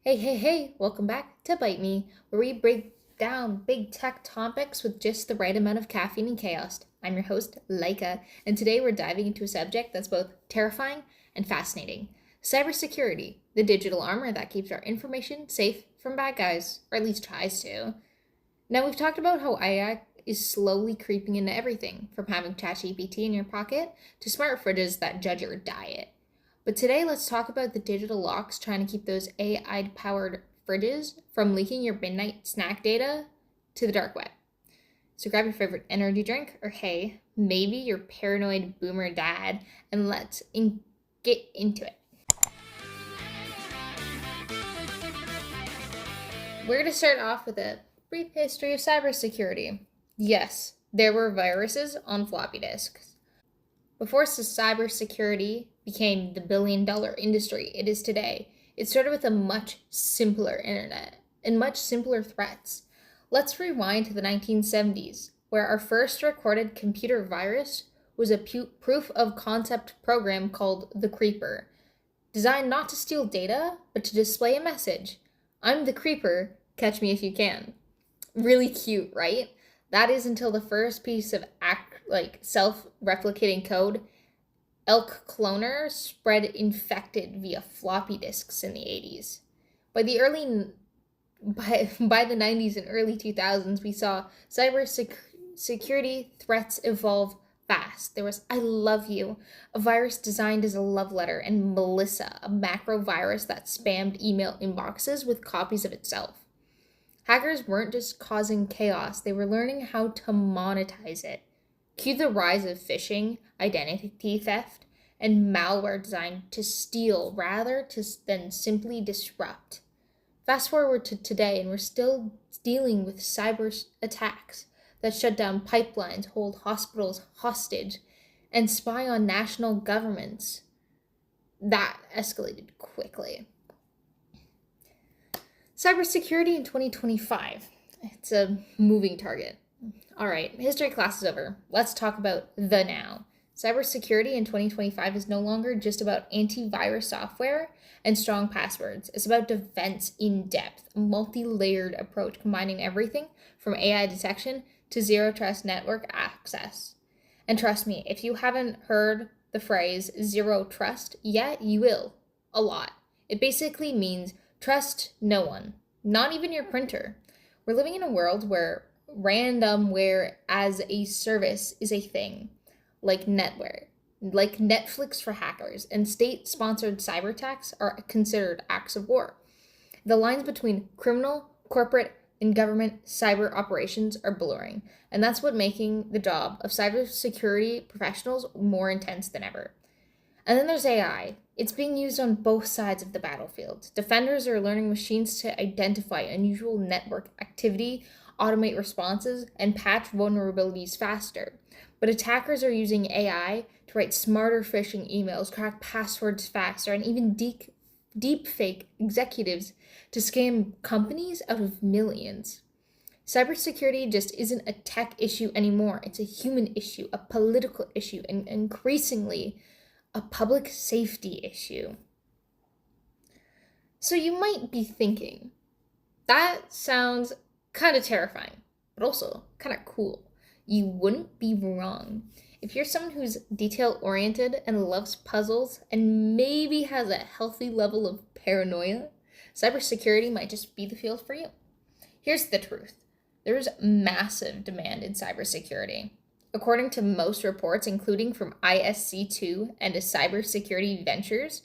Hey, welcome back to Bite Me, where we break down big tech topics with just the right amount of caffeine and chaos. I'm your host, Laika, and today we're diving into a subject that's both terrifying and fascinating. Cybersecurity, the digital armor that keeps our information safe from bad guys, or at least tries to. Now, we've talked about how AI is slowly creeping into everything, from having ChatGPT in your pocket to smart fridges that judge your diet. But today, let's talk about the digital locks trying to keep those AI-powered fridges from leaking your midnight snack data to the dark web. So grab your favorite energy drink, or hey, maybe your paranoid boomer dad, and let's get into it. We're going to start off with a brief history of cybersecurity. Yes, there were viruses on floppy disks. Before cybersecurity became the billion-dollar industry it is today, it started with a much simpler internet and much simpler threats. Let's rewind to the 1970s, where our first recorded computer virus was a proof of concept program called the Creeper, designed not to steal data, but to display a message. I'm the Creeper, catch me if you can. Really cute, right? That is until the first piece of self-replicating code, Elk Cloner, spread infected via floppy disks in the 80s. By the 90s and early 2000s, we saw cybersecurity threats evolve fast. There was I Love You, a virus designed as a love letter, and Melissa, a macro virus that spammed email inboxes with copies of itself. Hackers weren't just causing chaos, they were learning how to monetize it. Cue the rise of phishing, identity theft, and malware designed to steal rather than simply disrupt. Fast forward to today, and we're still dealing with cyber attacks that shut down pipelines, hold hospitals hostage, and spy on national governments. That escalated quickly. Cybersecurity in 2025. It's a moving target. All right, history class is over. Let's talk about the now. Cybersecurity in 2025 is no longer just about antivirus software and strong passwords. It's about defense in depth, a multi-layered approach combining everything from AI detection to zero trust network access. And trust me, if you haven't heard the phrase zero trust yet, you will. A lot. It basically means trust no one, not even your printer. We're living in a world where ransomware as a service is a thing, like Netflix for hackers, and state-sponsored cyber attacks are considered acts of war. The lines between criminal, corporate, and government cyber operations are blurring, and that's what making the job of cybersecurity professionals more intense than ever. And then there's AI. It's being used on both sides of the battlefield. Defenders are learning machines to identify unusual network activity, automate responses, and patch vulnerabilities faster. But attackers are using AI to write smarter phishing emails, crack passwords faster, and even deep fake executives to scam companies out of millions. Cybersecurity just isn't a tech issue anymore. It's a human issue, a political issue, and increasingly a public safety issue. So you might be thinking, that sounds kind of terrifying, but also kind of cool. You wouldn't be wrong. If you're someone who's detail-oriented and loves puzzles and maybe has a healthy level of paranoia, cybersecurity might just be the field for you. Here's the truth. There's massive demand in cybersecurity. According to most reports, including from ISC2 and Cybersecurity Ventures,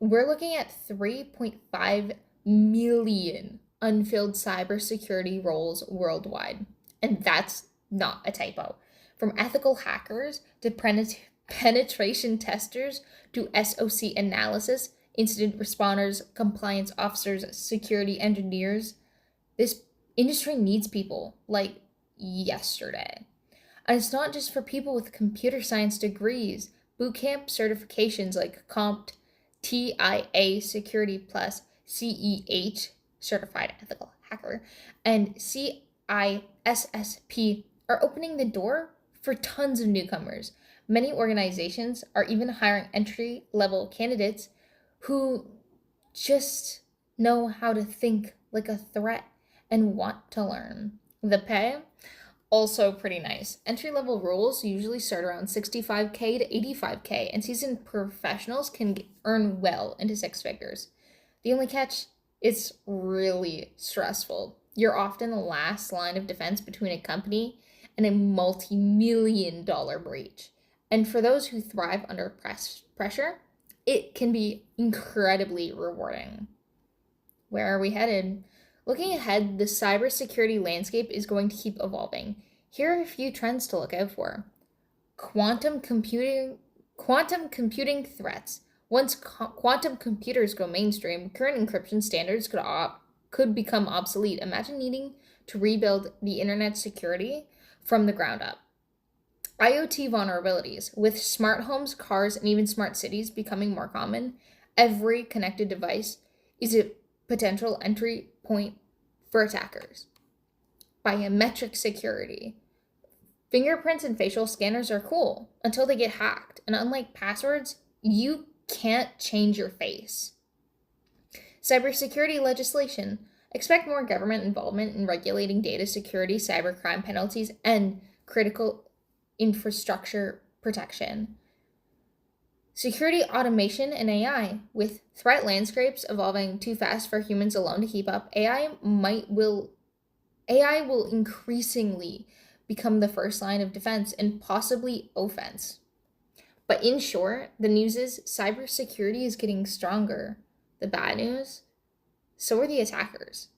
we're looking at 3.5 million unfilled cybersecurity roles worldwide. And that's not a typo. From ethical hackers to penetration testers to SOC analysis, incident responders, compliance officers, security engineers, this industry needs people like yesterday. And it's not just for people with computer science degrees. Bootcamp certifications like TIA Security Plus, CEH, Certified Ethical Hacker, and CISSP are opening the door for tons of newcomers. Many organizations are even hiring entry-level candidates who just know how to think like a threat, and want to learn. The pay? Also pretty nice. Entry-level roles usually start around 65K to 85K, and seasoned professionals can earn well into six figures. The only catch, it's really stressful. You're often the last line of defense between a company and a multi-million dollar breach. And for those who thrive under pressure, it can be incredibly rewarding. Where are we headed? Looking ahead, the cybersecurity landscape is going to keep evolving. Here are a few trends to look out for. Quantum computing threats. Once quantum computers go mainstream, current encryption standards could become obsolete. Imagine needing to rebuild the internet security from the ground up. IoT vulnerabilities. With smart homes, cars, and even smart cities becoming more common, every connected device is a potential entry point for attackers. Biometric security. Fingerprints and facial scanners are cool until they get hacked, and unlike passwords, you can't change your face. Cybersecurity legislation. Expect more government involvement in regulating data security, cybercrime penalties, and critical infrastructure protection. Security automation and AI. With threat landscapes evolving too fast for humans alone to keep up, AI will increasingly become the first line of defense and possibly offense. But in short, the news is cybersecurity is getting stronger. The bad news, so are the attackers.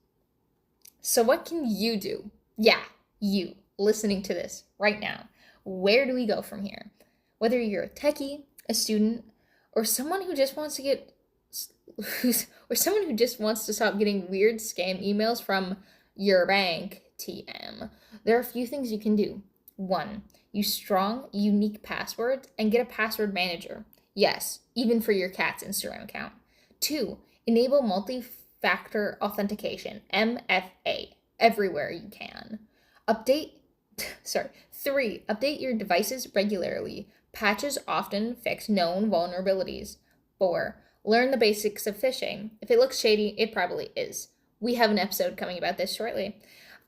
So what can you do? Yeah, you listening to this right now. Where do we go from here? Whether you're a techie, a student, or someone who just wants to stop getting weird scam emails from your bank, TM, there are a few things you can do. 1. Use strong, unique passwords and get a password manager. Yes, even for your cat's Instagram account. 2. Enable multi-factor authentication, MFA, everywhere you can. 3. Update your devices regularly. Patches often fix known vulnerabilities. 4. Learn the basics of phishing. If it looks shady, it probably is. We have an episode coming about this shortly.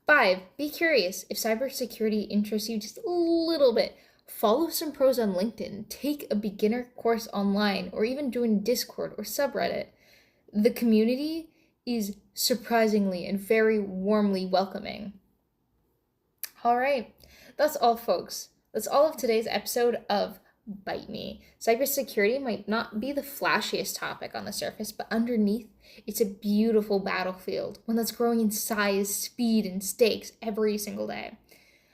5. Be curious. If cybersecurity interests you just a little bit, follow some pros on LinkedIn, take a beginner course online, or even join Discord or subreddit. The community is surprisingly and very warmly welcoming. All right, that's all, folks. That's all of today's episode of BYTE Me. Cybersecurity might not be the flashiest topic on the surface, but underneath, it's a beautiful battlefield, one that's growing in size, speed, and stakes every single day.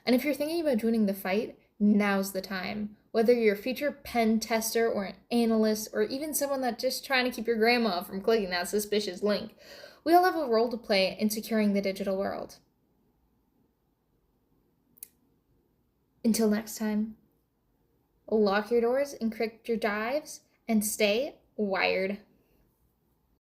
And if you're thinking about joining the fight, now's the time. Whether you're a future pen tester or an analyst, or even someone that's just trying to keep your grandma from clicking that suspicious link, we all have a role to play in securing the digital world. Until next time, lock your doors, encrypt your drives, and stay wired.